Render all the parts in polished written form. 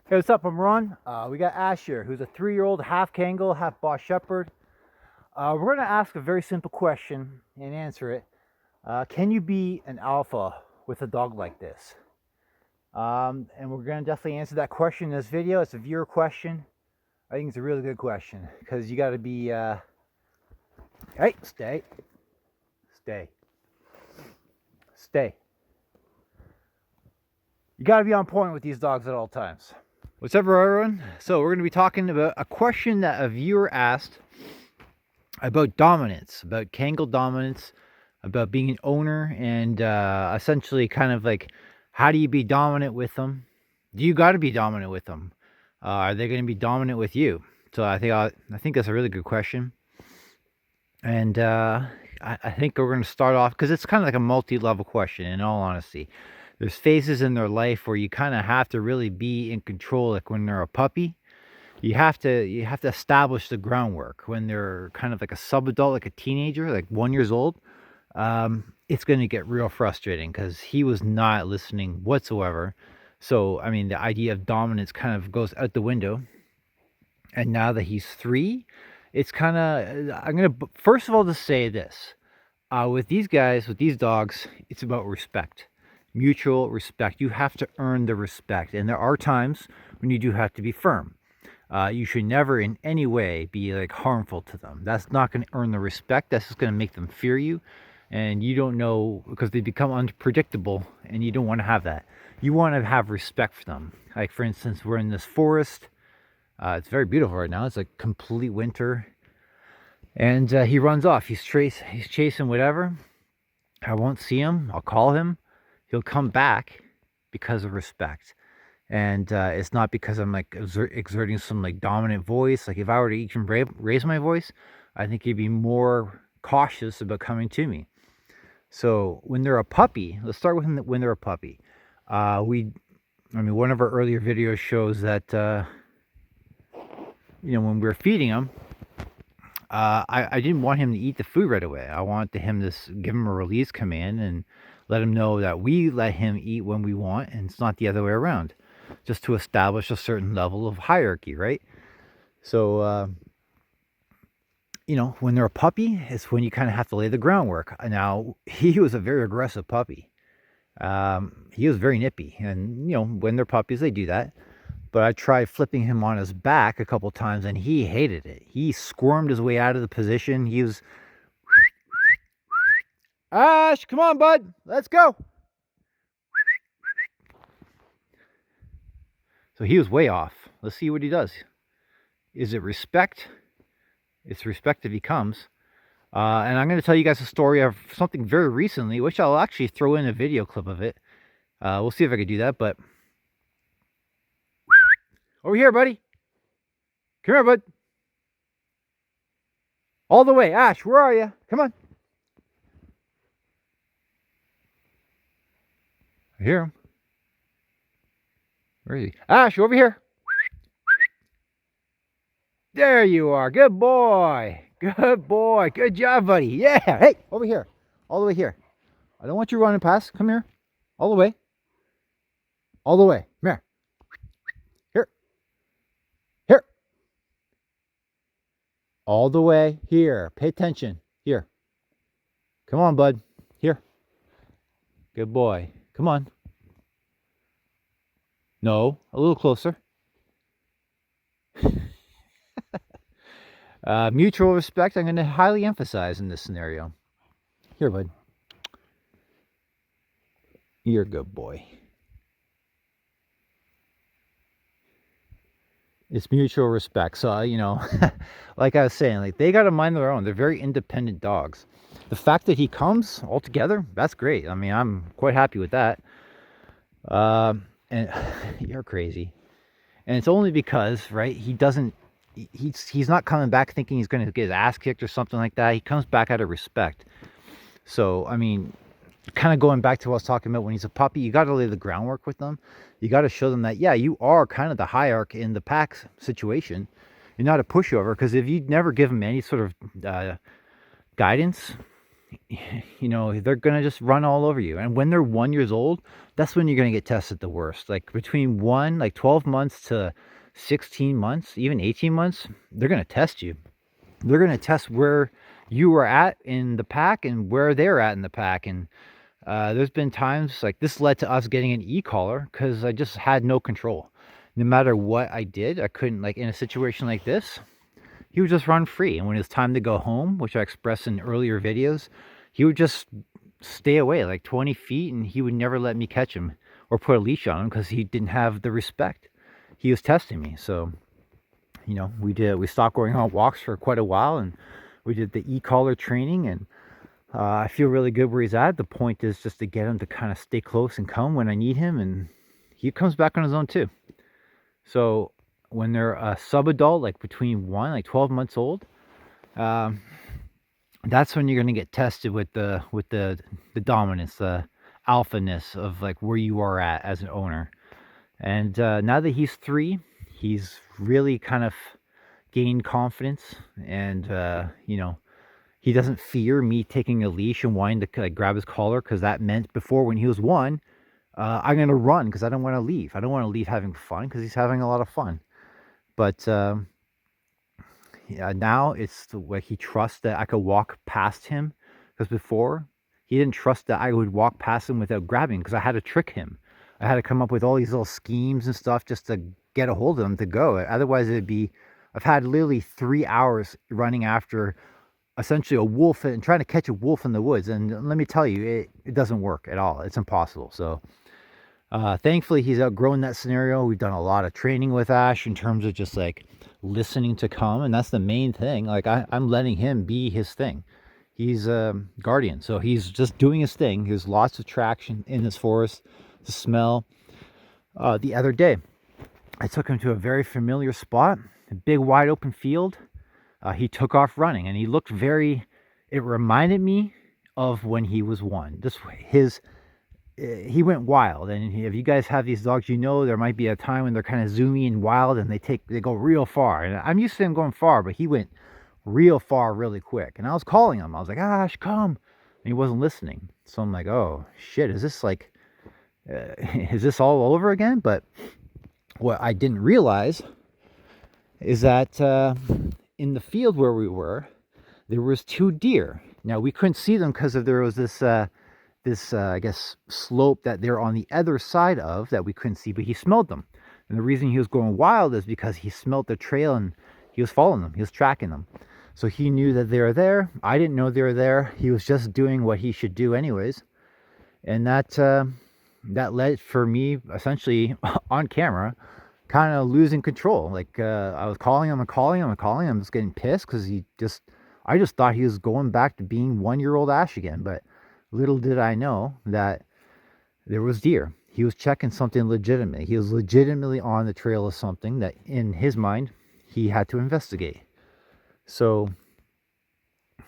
Hey, what's up? I'm Ron. We got Ash here, who's a 3-year-old half Kangal, half Boss Shepherd. We're going to ask a very simple question and answer it. Can you be an alpha with a dog like this? And we're going to definitely answer that question in this video. It's a viewer question. I think it's a really good question because you got to be. Hey, stay. You got to be on point with these dogs at all times. What's up, everyone? So we're going to be talking about a question that a viewer asked about dominance, about Kangal dominance, about being an owner, and essentially kind of like, how do you be dominant with them? Do you got to be dominant with them? Are they going to be dominant with you? So I think that's a really good question, and I think we're going to start off because it's kind of like a multi-level question. In all honesty, there's phases in their life where you kind of have to really be in control, like when they're a puppy. You have to establish the groundwork when they're kind of like a sub-adult, like a teenager, like 1 year old. It's going to get real frustrating because he was not listening whatsoever. So I mean, the idea of dominance kind of goes out the window. And now that he's 3, it's kind of, I'm going to first of all just say this. With these guys, with these dogs, it's about respect, mutual respect. You have to earn the respect, and there are times when you do have to be firm. You should never in any way be like harmful to them. That's not going to earn the respect. That's just going to make them fear you, and you don't know, because they become unpredictable, and you don't want to have that. You want to have respect for them. Like, for instance, we're in this forest. It's very beautiful right now. It's like complete winter. And he runs off. He's chasing whatever. I won't see him. I'll call him. He'll come back because of respect. And it's not because I'm like exerting some like dominant voice. Like if I were to even raise my voice, I think he'd be more cautious about coming to me. So when they're a puppy, let's start with when they're a puppy. One of our earlier videos shows that when we're feeding them, I didn't want him to eat the food right away. I wanted him to give him a release command and let him know that we let him eat when we want, and it's not the other way around, just to establish a certain level of hierarchy, right? So, when they're a puppy, it's when you kind of have to lay the groundwork. Now, he was a very aggressive puppy. He was very nippy, and, when they're puppies, they do that. But I tried flipping him on his back a couple times, and he hated it. He squirmed his way out of the position. He was, Ash, come on, bud, let's go. So he was way off. Let's see what he does. Is it respect? It's respect if he comes. And I'm going to tell you guys a story of something very recently, which I'll actually throw in a video clip of it. We'll see if I can do that, but over here, buddy. Come here, bud. All the way. Ash, where are you? Come on. I hear him. Where is he? Ash, over here. There you are. Good boy. Good boy. Good job, buddy. Yeah. Hey, over here. All the way here. I don't want you running past. Come here. All the way. All the way. Come here. Here. Here. All the way here. Pay attention. Here. Come on, bud. Here. Good boy. Come on. No. A little closer. Mutual respect, I'm going to highly emphasize in this scenario. Here, bud. You're a good boy. It's mutual respect. So, like I was saying, like they got to mind their own. They're very independent dogs. The fact that he comes all together, that's great. I mean, I'm quite happy with that. And you're crazy. And it's only because, right, he's not coming back thinking he's going to get his ass kicked or something like that. He comes back out of respect. So, I mean, kind of going back to what I was talking about when he's a puppy, you got to lay the groundwork with them. You got to show them that, yeah, you are kind of the hierarch in the pack situation. You're not a pushover, because if you never give him any sort of guidance, you know, they're gonna just run all over you. And when they're 1 year old, that's when you're gonna get tested the worst. Like between like 12 months to 16 months, even 18 months, they're gonna test you. They're gonna test where you are at in the pack and where they're at in the pack. And there's been times like this led to us getting an e-collar because I just had no control. No matter what I did, I couldn't, like in a situation like this, he would just run free. And when it was time to go home, which I expressed in earlier videos, he would just stay away like 20 feet and he would never let me catch him or put a leash on him because he didn't have the respect. He was testing me. So, you know, we stopped going on walks for quite a while, and we did the e-collar training, and I feel really good where he's at. The point is just to get him to kind of stay close and come when I need him, and he comes back on his own too. So when they're a sub-adult, like between 12 months old, that's when you're going to get tested with the dominance, the alphaness of like where you are at as an owner. And now that he's 3, he's really kind of gained confidence, and you know, he doesn't fear me taking a leash and wanting to like grab his collar, because that meant before when he was 1, I'm gonna run because I don't want to leave. I don't want to leave having fun because he's having a lot of fun. But yeah, now it's like he trusts that I could walk past him, because before he didn't trust that I would walk past him without grabbing, because I had to trick him. I had to come up with all these little schemes and stuff just to get a hold of him to go. Otherwise, I've had literally 3 hours running after essentially a wolf and trying to catch a wolf in the woods. And let me tell you, it doesn't work at all. It's impossible. So thankfully, he's outgrown that scenario. We've done a lot of training with Ash in terms of just like listening to come. And that's the main thing. Like I'm letting him be his thing. He's a guardian. So he's just doing his thing. There's lots of traction in this forest to smell. The other day, I took him to a very familiar spot, a big wide open field. He took off running, and he looked it reminded me of when he was 1. He went wild. And if you guys have these dogs, you know there might be a time when they're kind of zoomy and wild, and they go real far. And I'm used to him going far, but he went real far really quick. And I was calling him. I was like, Ash, come. And he wasn't listening. So I'm like, oh shit, is this like is this all over again? But what I didn't realize is that in the field where we were, there was 2 deer. Now we couldn't see them because there was this I guess slope that they're on the other side of that we couldn't see, but he smelled them. And the reason he was going wild is because he smelled the trail and he was following them. He was tracking them. So he knew that they were there. I didn't know they were there. He was just doing what he should do anyways. And that led for me essentially on camera kind of losing control. Like I was calling him. I'm just getting pissed because I just thought he was going back to being 1-year-old Ash again. But little did I know that there was deer. He was checking something legitimate. He was legitimately on the trail of something that in his mind he had to investigate. So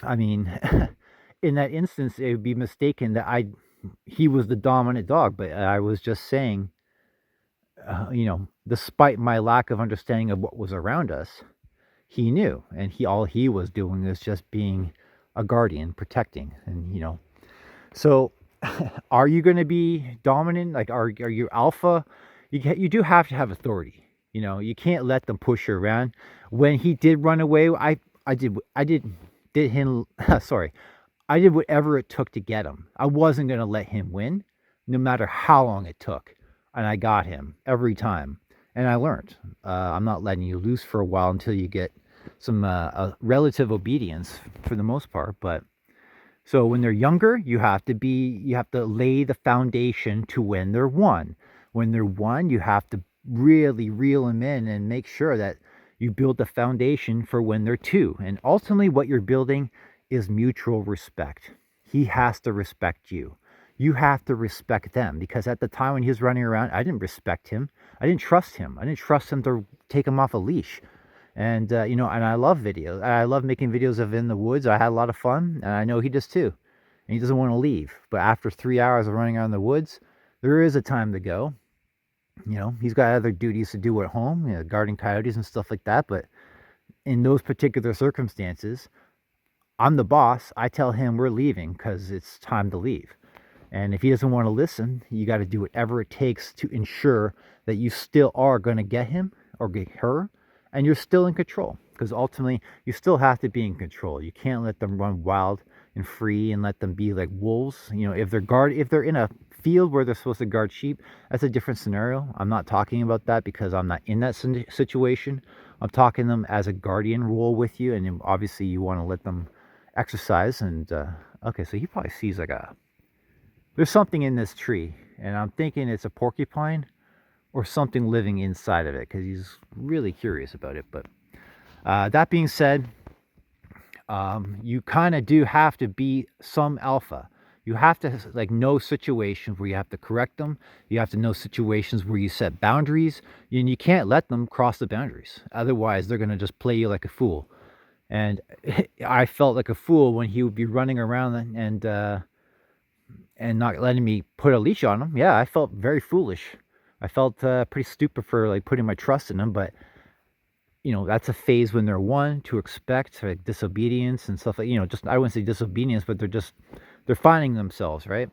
I mean in that instance, it would be mistaken that he was the dominant dog, but I was just saying, you know, despite my lack of understanding of what was around us, he knew, and all he was doing is just being a guardian, protecting. And you know, so are you going to be dominant? Like, are you alpha? You do have to have authority. You know, you can't let them push you around. When he did run away, I did him. Sorry. I did whatever it took to get him. I wasn't going to let him win, no matter how long it took. And I got him every time. And I learned. I'm not letting you loose for a while until you get some relative obedience for the most part. But so when they're younger, you have to lay the foundation to when they're 1. When they're 1, you have to really reel them in and make sure that you build the foundation for when they're 2. And ultimately what you're building is mutual respect. He has to respect you. You have to respect them, because at the time when he was running around, I didn't respect him. I didn't trust him. I didn't trust him to take him off a leash. And you know, and I love videos. I love making videos of in the woods. I had a lot of fun, and I know he does too. And he doesn't want to leave. But after 3 hours of running around the woods, there is a time to go. You know, he's got other duties to do at home, you know, guarding coyotes and stuff like that. But in those particular circumstances, I'm the boss. I tell him we're leaving because it's time to leave. And if he doesn't want to listen, you got to do whatever it takes to ensure that you still are going to get him or get her, and you're still in control. Because ultimately, you still have to be in control. You can't let them run wild and free and let them be like wolves. You know, if they're in a field where they're supposed to guard sheep, that's a different scenario. I'm not talking about that because I'm not in that situation. I'm talking them as a guardian role with you, and obviously you want to let them exercise. And okay, so he probably sees like there's something in this tree, and I'm thinking it's a porcupine or something living inside of it because he's really curious about it. But that being said, you kind of do have to be some alpha. You have to like know situations where you have to correct them. You have to know situations where you set boundaries, and you can't let them cross the boundaries. Otherwise, they're gonna just play you like a fool. And I felt like a fool when he would be running around and not letting me put a leash on him. Yeah, I felt very foolish. I felt pretty stupid for like putting my trust in him. But you know, that's a phase when they're one to expect like disobedience and stuff like, you know, just I wouldn't say disobedience, but they're finding themselves, right?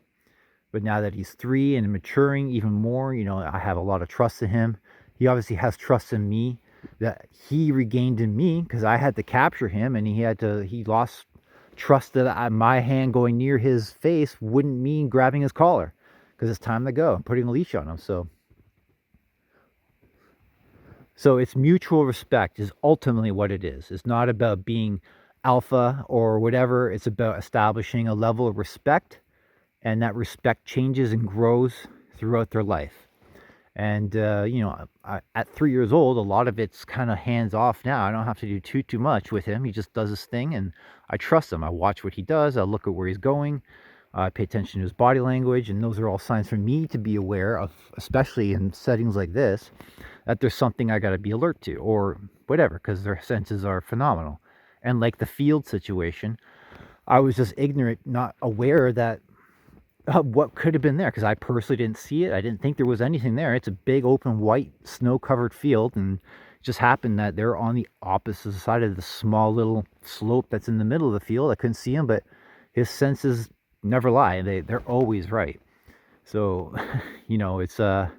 But now that he's 3 and maturing even more, you know, I have a lot of trust in him. He obviously has trust in me that he regained in me because I had to capture him, and he lost trust that my hand going near his face wouldn't mean grabbing his collar because it's time to go and putting a leash on him. So it's mutual respect is ultimately what it is. It's not about being alpha or whatever. It's about establishing a level of respect, and that respect changes and grows throughout their life. And you know, at 3 years old, a lot of it's kind of hands off now. I don't have to do too much with him. He just does his thing, and I trust him. I watch what he does. I look at where he's going. I pay attention to his body language, and those are all signs for me to be aware of, especially in settings like this, that there's something I got to be alert to, or whatever, because their senses are phenomenal. And like the field situation, I was just ignorant, not aware that what could have been there because I personally didn't see it. I didn't think there was anything there. It's a big open white snow covered field, and it just happened that they're on the opposite side of the small little slope that's in the middle of the field. I couldn't see him, but his senses never lie. They're always right. So you know, it's an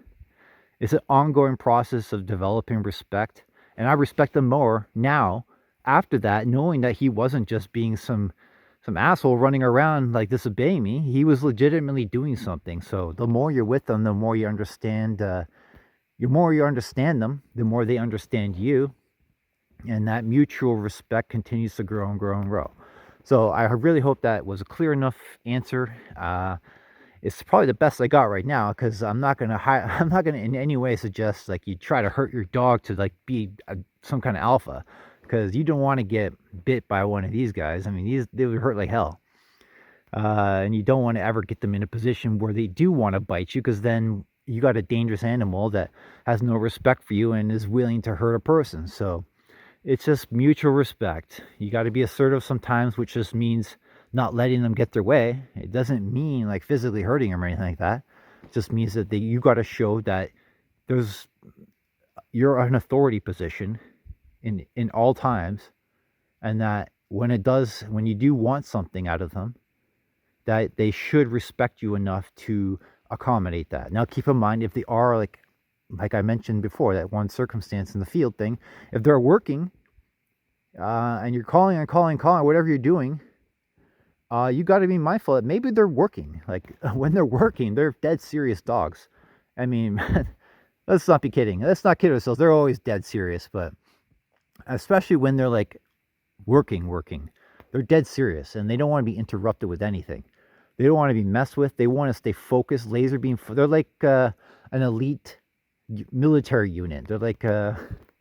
ongoing process of developing respect, and I respect him more now after that, knowing that he wasn't just being some asshole running around like disobeying me. He was legitimately doing something. So the more you're with them, the more you understand. The more you understand them, the more they understand you, and that mutual respect continues to grow and grow and grow. So I really hope that was a clear enough answer. It's probably the best I got right now because I'm not gonna I'm not gonna in any way suggest like you try to hurt your dog to like be some kind of alpha, because you don't want to get bit by one of these guys. I mean, they would hurt like hell, and you don't want to ever get them in a position where they do want to bite you, because then you got a dangerous animal that has no respect for you and is willing to hurt a person. So it's just mutual respect. You got to be assertive sometimes, which just means not letting them get their way. It doesn't mean like physically hurting them or anything like that. It just means that you got to show that you're an authority position in all times, and that when you do want something out of them, that they should respect you enough to accommodate that. Now keep in mind, if they are like I mentioned before, that one circumstance in the field thing, if they're working and you're calling and calling, whatever you're doing, you got to be mindful that maybe they're working. Like when they're working, they're dead serious dogs. I mean, let's not be kidding. Let's not kid ourselves. They're always dead serious, but especially when they're like working, they're dead serious, and they don't want to be interrupted with anything. They don't want to be messed with. They want to stay focused, laser beam. They're like an elite military unit. They're like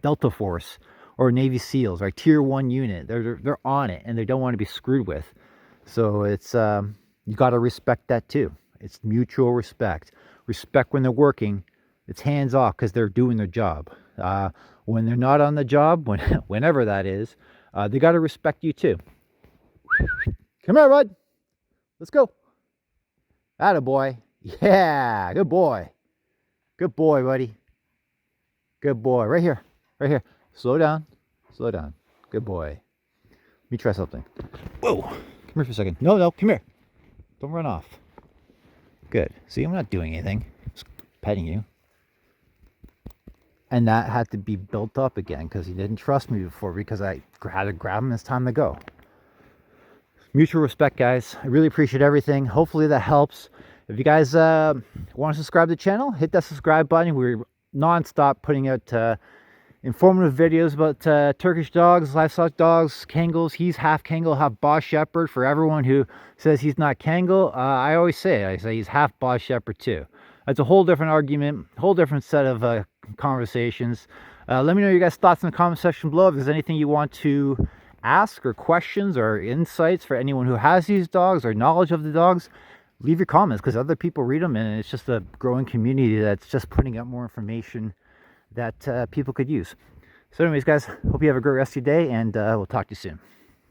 Delta Force or Navy SEALs, right? Tier 1 unit. They're on it, and they don't want to be screwed with. So it's you got to respect that too. It's mutual respect. Respect when they're working. It's hands off because they're doing their job. When they're not on the job, whenever that is, they got to respect you too. Come here, bud. Let's go. Attaboy. Yeah, good boy. Good boy, buddy. Good boy. Right here. Right here. Slow down. Slow down. Good boy. me try something. Whoa, come here for a second. No, come here. Don't run off. Good. See, I'm not doing anything. Just petting you. And that had to be built up again because he didn't trust me before because I had to grab him. It's time to go. Mutual respect, guys. I really appreciate everything. Hopefully that helps. If you guys want to subscribe to the channel, hit that subscribe button. We're non-stop putting out informative videos about Turkish dogs, livestock dogs, Kangals. He's half Kangal, half Boss Shepherd. For everyone who says he's not Kangal, I always say he's half Boss Shepherd too. That's a whole different argument, whole different set of conversations. Let me know your guys' thoughts in the comment section below. If there's anything you want to ask or questions or insights for anyone who has these dogs or knowledge of the dogs, leave your comments because other people read them, and it's just a growing community that's just putting out more information that people could use. So anyways, guys, hope you have a great rest of your day, and we'll talk to you soon.